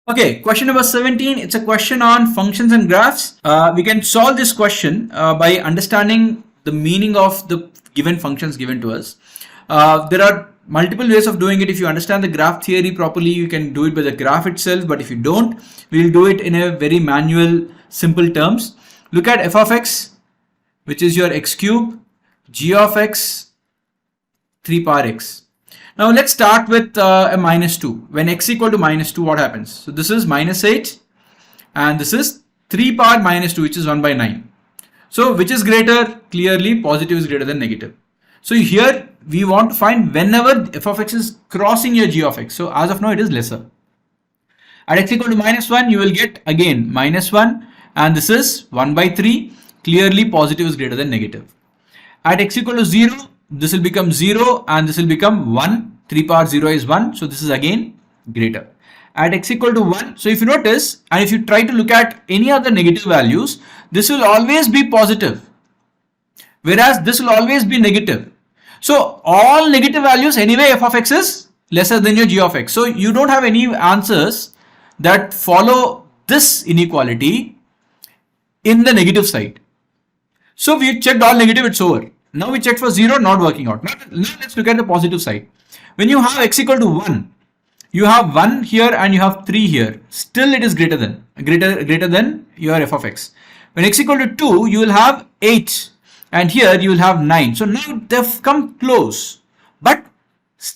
Okay, question number 17. It's a question on functions and graphs. We can solve this question by understanding the meaning of the given functions given to us. There are multiple ways of doing it. If you understand the graph theory properly, you can do it by the graph itself. But if you don't, we'll do it in a very manual, simple terms. Look at f of x, which is your x cube, g of x, 3 power x. Now let's start with a minus 2. When x equal to minus 2, what happens? So this is minus 8 and this is 3 power minus 2, which is 1 by 9. So which is greater? Clearly positive is greater than negative. So here we want to find whenever f of x is crossing your g of x. So as of now it is lesser. At x equal to minus 1, you will get again minus 1 and this is 1 by 3. Clearly positive is greater than negative. At x equal to 0, this will become 0 and this will become 1. 3 power 0 is 1. So this is again greater. At x equal to 1. So if you notice and if you try to look at any other negative values, this will always be positive. Whereas this will always be negative. So all negative values anyway f of x is lesser than your g of x. So you don't have any answers that follow this inequality in the negative side. So we checked all negative, it's over. Now we checked for 0, not working out. Now let's look at the positive side. When you have x equal to 1, you have 1 here and you have 3 here. Still it is greater than your f of x. When x equal to 2, you will have 8 and here you will have 9. So now they've come close, but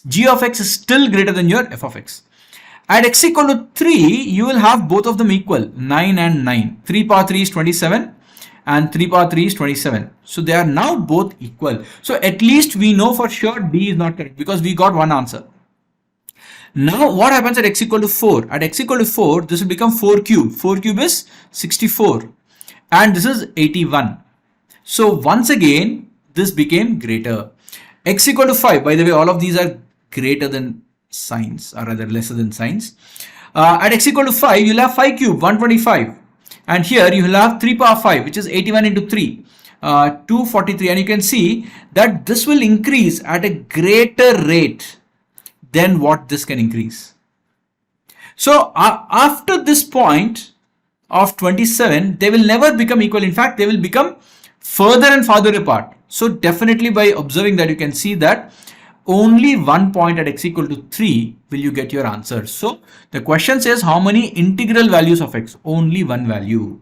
g of x is still greater than your f of x. At x equal to 3, you will have both of them equal, 9 and 9. 3 power 3 is 27. And 3 power 3 is 27. So they are now both equal. So at least we know for sure D is not correct because we got one answer. Now what happens at x equal to 4? At x equal to 4, this will become 4 cube. 4 cube is 64. And this is 81. So once again, this became greater. X equal to 5. By the way, all of these are greater than signs or rather lesser than signs. At x equal to 5, you'll have 5 cube, 125. And here you will have 3 power 5, which is 81 into 3, 243. And you can see that this will increase at a greater rate than what this can increase. So after this point of 27, they will never become equal. In fact, they will become further and farther apart. So definitely by observing that, you can see that only one point at x equal to 3 will you get your answer. So the question says how many integral values of x? Only one value.